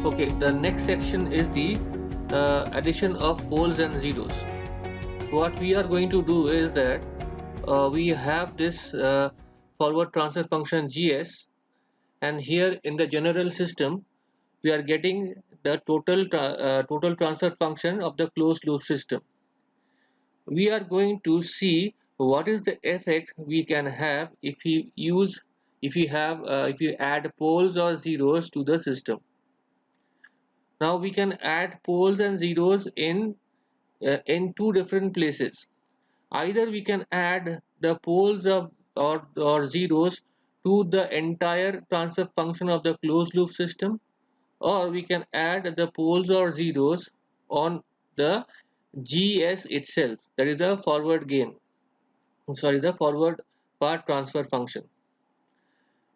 Okay, the next section is the addition of poles and zeros. What we are going to do is that we have this forward transfer function GS, and here in the general system we are getting the total transfer function of the closed loop system. We are going to see what is the effect we can have if we add poles or zeros to the system. Now we can add poles and zeros in two different places. Either we can add the poles or zeros to the entire transfer function of the closed loop system, or we can add the poles or zeros on the GS itself, that is the the forward path transfer function.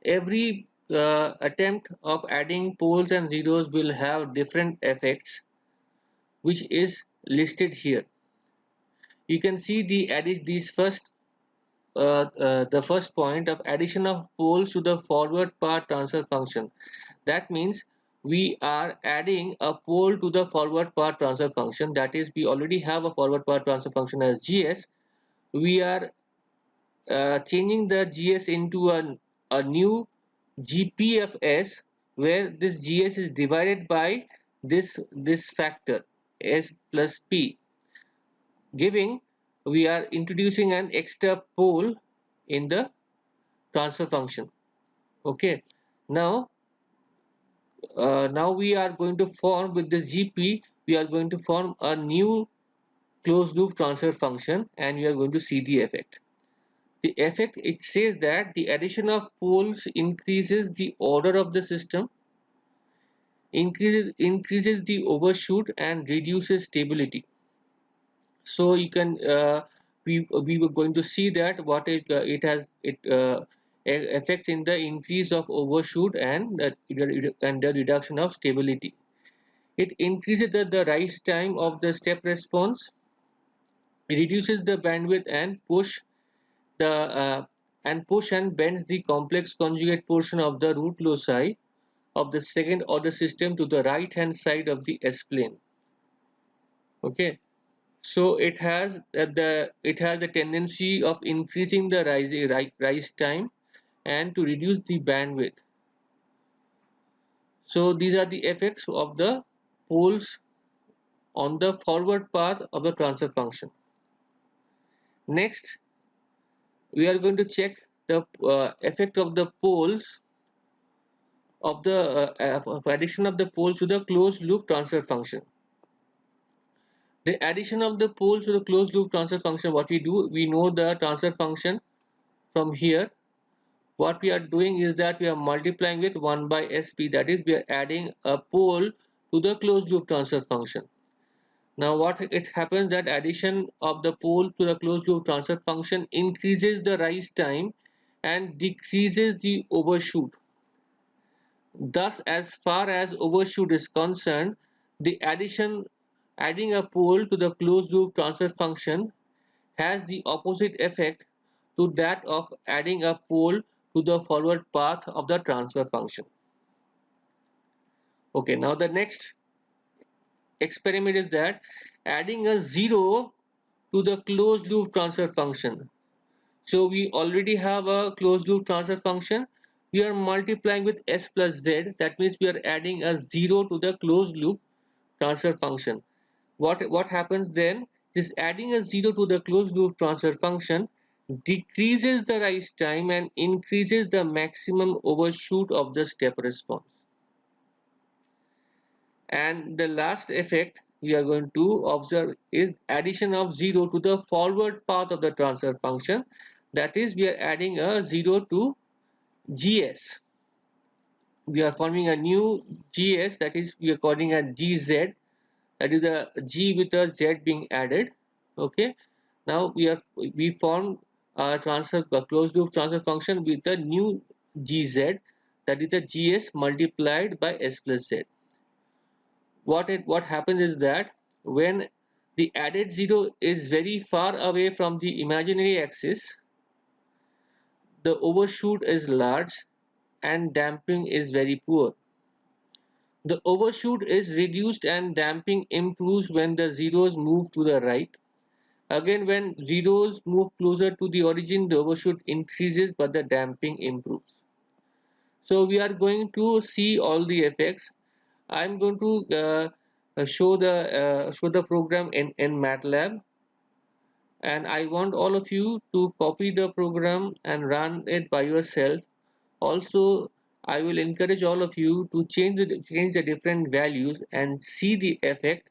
Every attempt of adding poles and zeros will have different effects, which is listed here. You can see the first point of addition of poles to the forward path transfer function. That means we are adding a pole to the forward path transfer function. That is, we already have a forward path transfer function as GS. We are changing the GS into a new GPFS, where this GS is divided by this factor S plus P, giving we are introducing an extra pole in the transfer function. Okay, now now we are going to form with this GP, we are going to form a new closed loop transfer function, and we are going to see the effect. The effect, it says that the addition of poles increases the order of the system, increases the overshoot, and reduces stability. So you can we were going to see that what it has it affects in the increase of overshoot and the reduction of stability. It increases the rise time of the step response, reduces the bandwidth, the push and bends the complex conjugate portion of the root loci of the second order system to the right hand side of the S plane. Okay, so it has the tendency of increasing the rise time and to reduce the bandwidth. So these are the effects of the poles on the forward path of the transfer function. Next, we are going to check the effect of the poles of the addition of the poles to the closed loop transfer function. The addition of the poles to the closed loop transfer function, what we do, we know the transfer function from here. What we are doing is that we are multiplying with 1 by SP, that is, we are adding a pole to the closed loop transfer function. Now what it happens, that addition of the pole to the closed loop transfer function increases the rise time and decreases the overshoot. Thus, as far as overshoot is concerned, the adding a pole to the closed loop transfer function has the opposite effect to that of adding a pole to the forward path of the transfer function. Okay, now the next experiment is that adding a zero to the closed loop transfer function. So we already have a closed loop transfer function. We are multiplying with S plus Z. That means we are adding a zero to the closed loop transfer function. What happens then is adding a zero to the closed loop transfer function decreases the rise time and increases the maximum overshoot of the step response. And the last effect we are going to observe is addition of zero to the forward path of the transfer function. That is, we are adding a zero to GS. We are forming a new GS, that is, we are calling a GZ, that is a G with a Z being added. Okay, now we form a closed loop transfer function with the new GZ, that is the GS multiplied by S plus Z. What happens is that when the added zero is very far away from the imaginary axis, the overshoot is large and damping is very poor. The overshoot is reduced and damping improves when the zeros move to the right. Again, when zeros move closer to the origin, the overshoot increases but the damping improves. So we are going to see all the effects. I'm going to show the program in MATLAB, and I want all of you to copy the program and run it by yourself. Also, I will encourage all of you to change the different values and see the effect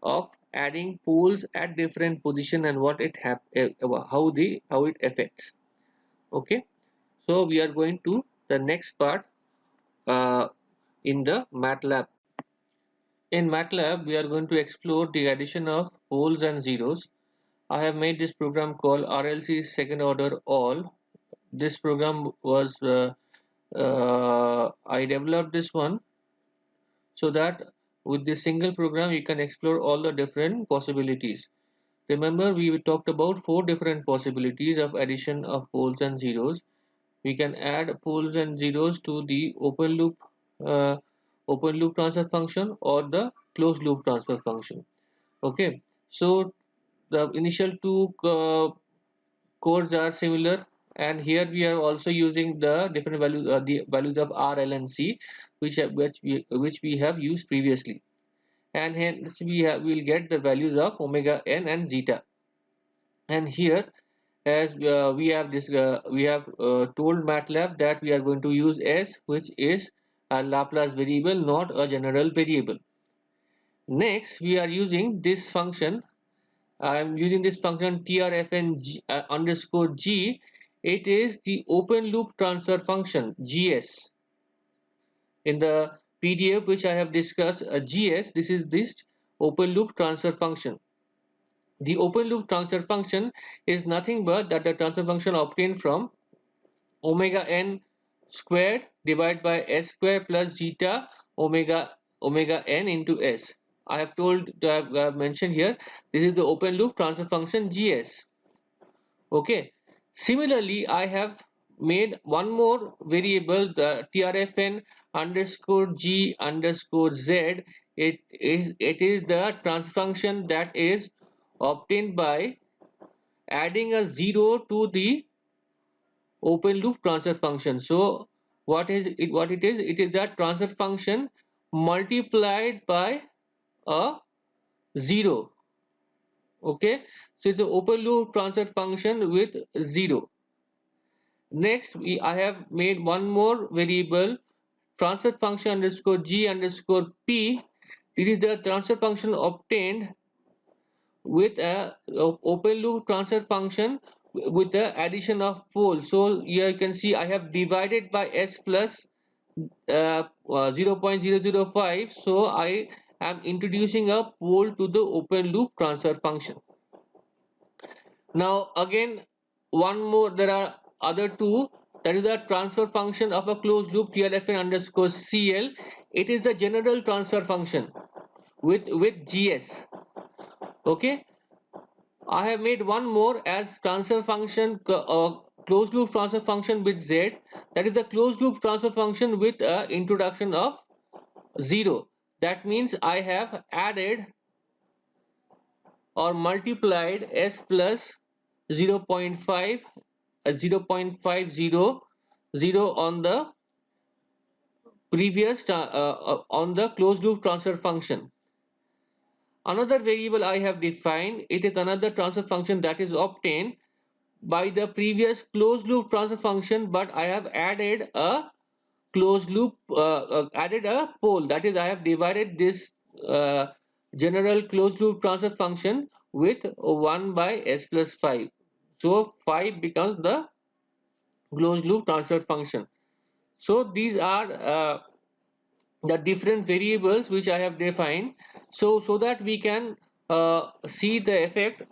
of adding poles at different position and what it how it affects. Okay, so we are going to the next part uh, in the MATLAB. In MATLAB, we are going to explore the addition of poles and zeros. I have made this program called RLC second order all. This program was I developed this one so that with this single program you can explore all the different possibilities. Remember, we talked about four different possibilities of addition of poles and zeros. We can add poles and zeros to the uh, open loop transfer function or the closed loop transfer function. Okay, so the initial two codes are similar, and here we are also using the different values, the values of R, L, and C, which we have used previously, and hence we'll get the values of omega n and zeta. And here, as we have told MATLAB that we are going to use S, which is a Laplace variable, not a general variable. Next, we are using this function. I'm using this function trfn underscore g. It is the open loop transfer function GS. In the PDF which I have discussed, GS, this is this open loop transfer function. The open loop transfer function is nothing but that the transfer function obtained from omega n squared divided by s square plus zeta omega n into s. I have mentioned here, this is the open loop transfer function GS. Okay. Similarly, I have made one more variable, the trfn underscore g underscore z. It is the transfer function that is obtained by adding a zero to the open loop transfer function. So what it is? It is that transfer function multiplied by a zero. Okay, so it's the open loop transfer function with zero. Next, I have made one more variable, transfer function underscore g underscore p. This is the transfer function obtained with a open loop transfer function with the addition of poles. So here you can see I have divided by s plus 0.005. So I am introducing a pole to the open loop transfer function. Now again, one more, there are other two, that is the transfer function of a closed loop TLFN underscore CL. It is the general transfer function with GS. Okay, I have made one more as transfer function closed loop transfer function with Z, that is the closed loop transfer function with introduction of 0. That means I have added or multiplied s plus 0.5 0.500 on the on the closed loop transfer function. Another variable I have defined, it is another transfer function that is obtained by the previous closed loop transfer function, but I have added a added a pole, that is I have divided this uh, general closed loop transfer function with 1 by s plus 5. So 5 becomes the closed loop transfer function. So these are the different variables which I have defined, so that we can see the effect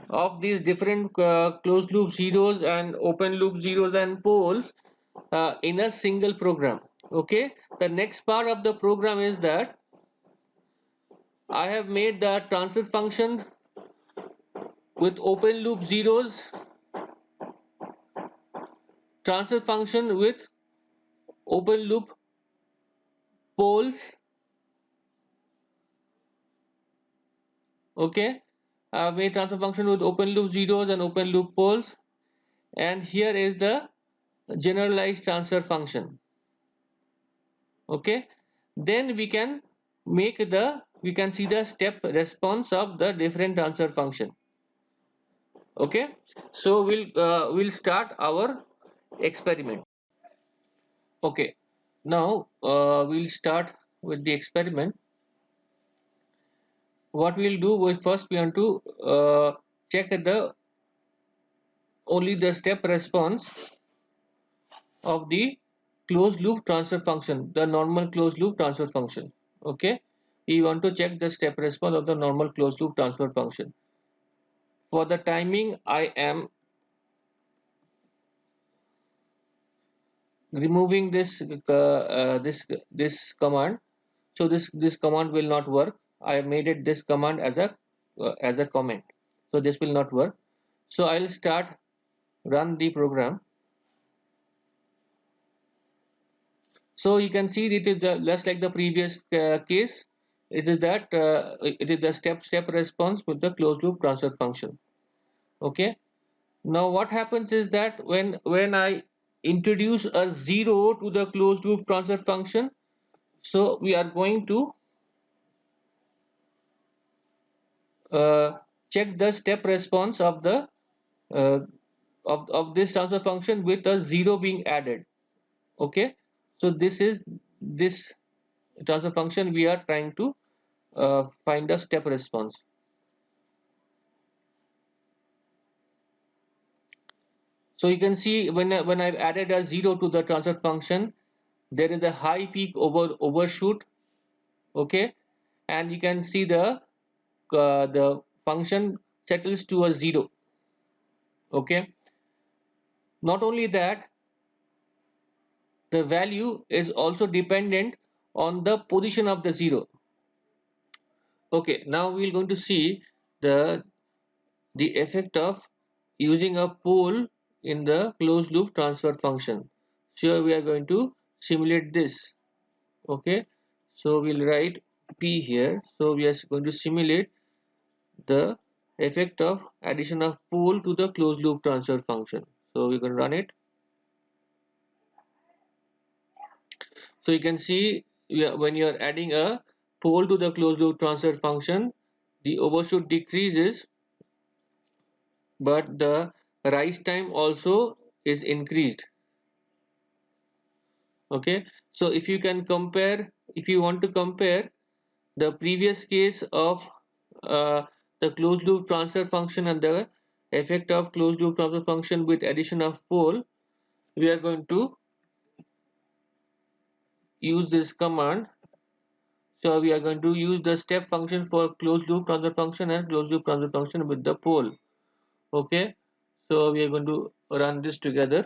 of these different closed loop zeros and open loop zeros and poles in a single program. Okay, the next part of the program is that I have made the transfer function with open loop zeros, transfer function with open loop poles, Okay, I've made transfer function with open loop zeros and open loop poles, and here is the generalized transfer function. Okay, then we can see the step response of the different transfer function. Okay, so we'll start our experiment. Okay, now we'll start with the experiment. What we'll do is first we want to check the only the step response of the closed loop transfer function, the normal closed loop transfer function. Okay, we want to check the step response of the normal closed loop transfer function. For the timing, I am removing this command. So this command will not work. I have made it this command as a comment. So this will not work. So I'll start run the program. So you can see it is just like the previous case. It is the step response with the closed loop transfer function. Okay. Now what happens is that when I introduce a zero to the closed loop transfer function, so we are going to uh, check the step response of the uh, of this transfer function with a zero being added. Okay, so this is this transfer function we are trying to find the step response. So you can see when I've added a zero to the transfer function, there is a high peak overshoot. Okay, and you can see the function settles to a zero. Okay, not only that, the value is also dependent on the position of the zero. Okay, now we're going to see the the effect of using a pole in the closed loop transfer function. So we are going to simulate this. Okay, so we'll write P here. So we are going to simulate the effect of addition of pole to the closed loop transfer function. So we can run it. So you can see when you are adding a pole to the closed loop transfer function, the overshoot decreases, but the rise time also is increased. Okay, so if you want to compare the previous case of uh, the closed loop transfer function and the effect of closed loop transfer function with addition of pole, we are going to use this command. So we are going to use the step function for closed loop transfer function and closed loop transfer function with the pole. Okay, so we are going to run this together.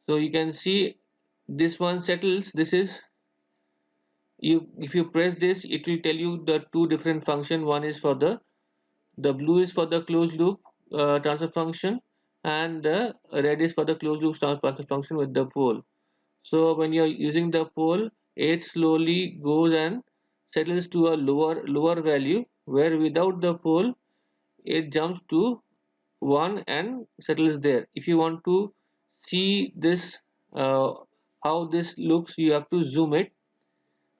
So you can see this one settles. This is you if you press this, it will tell you the two different function. One is for the blue is for the closed loop transfer function, and the red is for the closed loop transfer function with the pole. So when you're using the pole, it slowly goes and settles to a lower value, where without the pole it jumps to 1 and settles there. If you want to see this how this looks, you have to zoom it.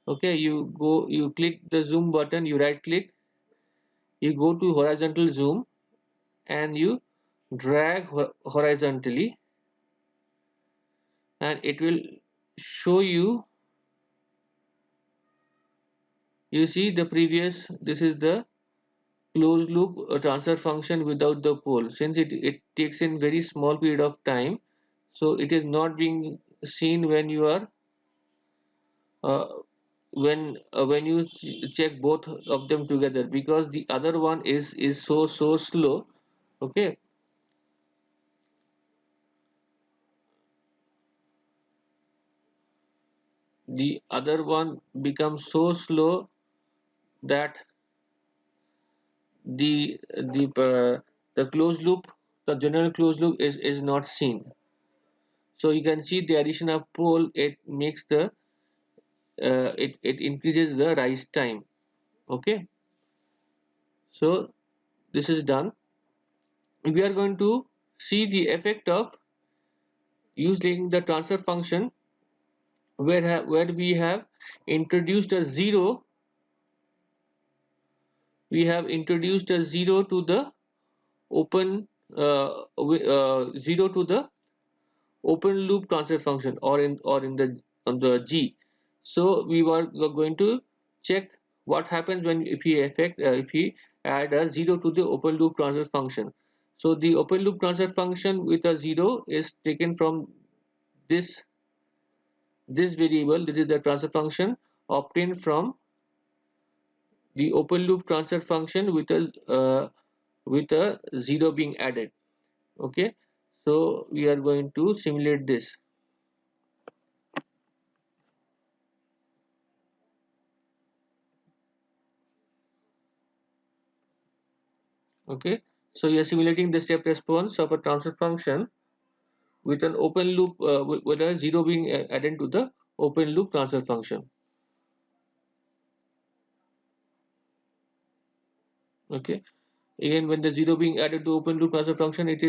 Okay, you click the zoom button, you right click, you go to horizontal zoom, and you drag horizontally, and it will show you. You see the previous, this is the closed loop transfer function without the pole. Since it takes in very small period of time, so it is not being seen when you are uh, when you check both of them together, because the other one is so slow. Okay, the other one becomes so slow that the closed loop, the general closed loop is not seen. So you can see the addition of pole, it makes the it increases the rise time. Okay, so this is done. We are going to see the effect of using the transfer function where we have introduced a zero. We have introduced a zero to the open zero to the open loop transfer function, or in the on the G. So we're going to check what happens when if we add a zero to the open loop transfer function. So the open loop transfer function with a zero is taken from this this variable. This is the transfer function obtained from the open loop transfer function with a zero being added. Okay, so we are going to simulate this. Okay, so we are simulating the step response of a transfer function with an open loop with a zero being added to the open loop transfer function. Okay, again, when the zero being added to open loop transfer function, it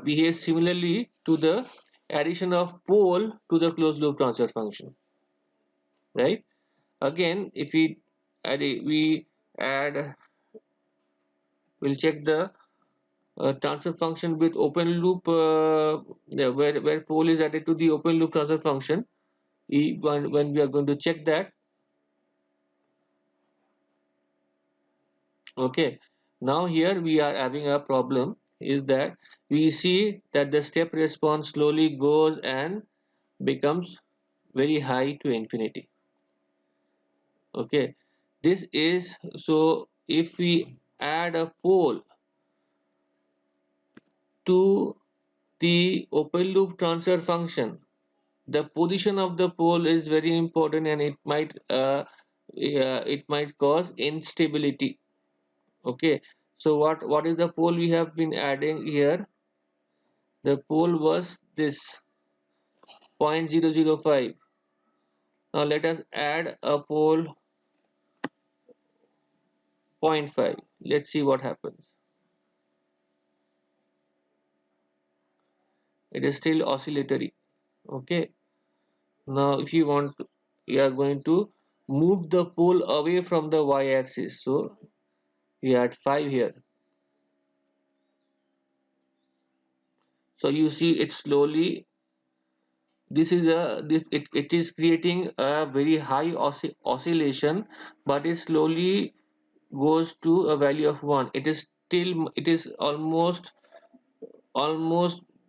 behaves similarly to the addition of pole to the closed loop transfer function, right? Again, if we add, we'll check the transfer function with open loop, yeah, where pole is added to the open loop transfer function. When we are going to check that. Okay, now here we are having a problem, is that we see that the step response slowly goes and becomes very high to infinity. Okay, this is so if we add a pole to the open loop transfer function, the position of the pole is very important, and it might cause instability. Okay, so what is the pole we have been adding here? The pole was this 0.005. Now let us add a pole zero point 0.5. Let's see what happens. It is still oscillatory. Okay, now if you want to, we are going to move the pole away from the y-axis. So we add 5 here. So you see it slowly, this is a it is creating a very high oscillation, but it slowly goes to a value of 1. It is still, it is almost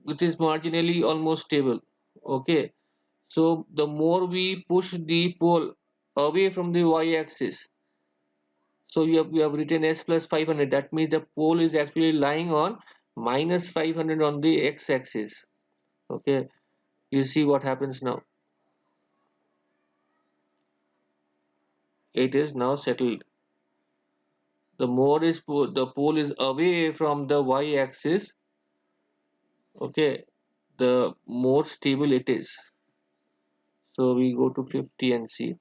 it is marginally almost stable. Okay, so the more we push the pole away from the y-axis, so you have written s plus 500. That means the pole is actually lying on minus 500 on the x-axis. Okay, you see what happens now. It is now settled. The more the pole is away from the y-axis, okay, the more stable it is. So we go to 50 and see.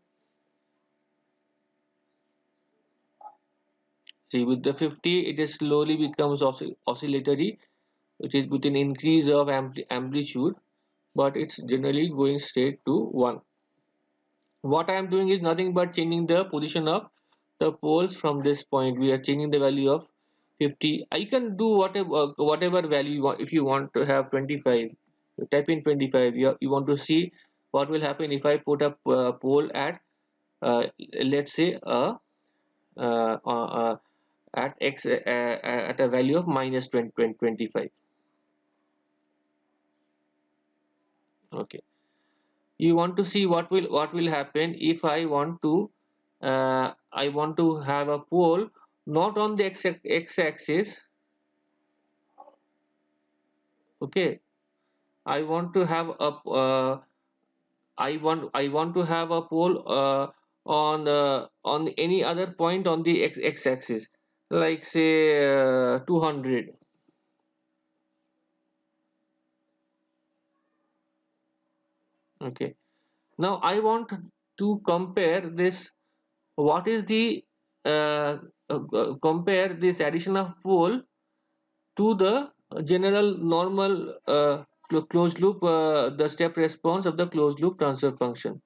See, with the 50, it is slowly becomes oscillatory, which is with an increase of amplitude, but it's generally going straight to 1. What I am doing is nothing but changing the position of the poles from this point. We are changing the value of 50. I can do whatever value you want. If you want to have 25, you type in 25. You want to see what will happen if I put a pole at let's say uh, uh, uh, at x at a value of minus 25. Okay, you want to see what will happen if I want to have a pole not on the x-axis. Okay, I want to have a I want to have a pole on any other point on the x-axis, like say 200. Okay, Now I want to compare this. What is the compare this addition of pole to the general normal closed loop, the step response of the closed loop transfer function.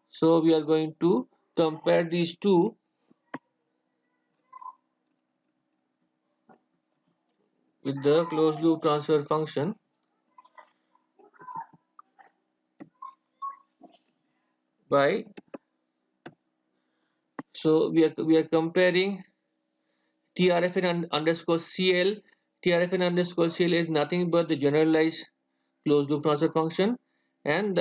So we are going to compare these two with the closed loop transfer function by, so we are comparing TRFN underscore CL. TRFN underscore CL is nothing but the generalized closed loop transfer function, and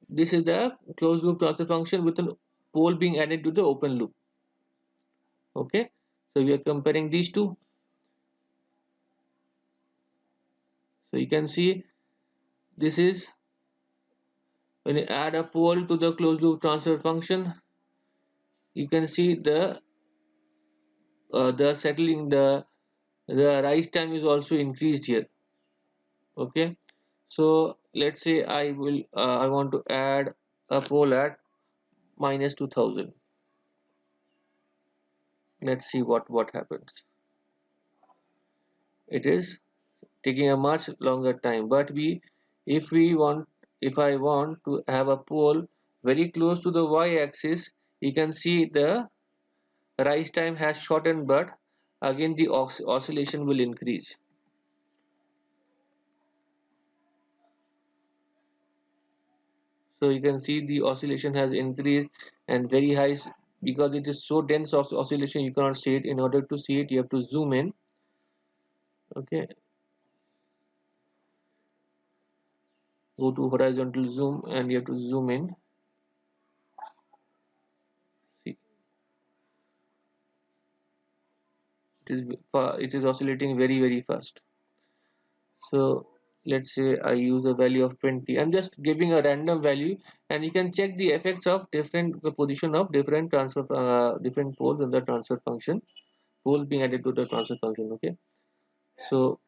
this is the closed loop transfer function with a pole being added to the open loop. Okay, so we are comparing these two. So you can see this is when you add a pole to the closed loop transfer function, you can see the settling, the rise time is also increased here. Okay, so let's say I want to add a pole at minus 2000. Let's see what happens. It is taking a much longer time, but if I want to have a pole very close to the y-axis, you can see the rise time has shortened, but again the oscillation will increase. So you can see the oscillation has increased and very high, because it is so dense of oscillation you cannot see it. In order to see it, you have to zoom in. Okay, go to horizontal zoom and you have to zoom in. See, it is oscillating very fast. So let's say I use a value of 20. I'm just giving a random value, and you can check the effects of different position of different different poles in the transfer function, pole being added to the transfer function. Okay, so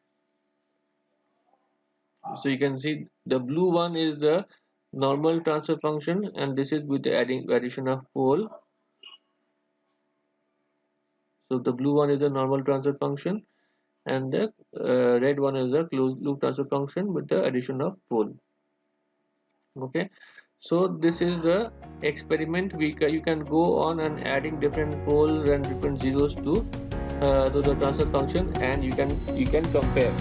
so you can see the blue one is the normal transfer function, and this is with the addition of pole. So the blue one is the normal transfer function, and the red one is the closed loop transfer function with the addition of pole. Okay, so this is the experiment. You can go on and adding different poles and different zeros to the transfer function, and you can compare.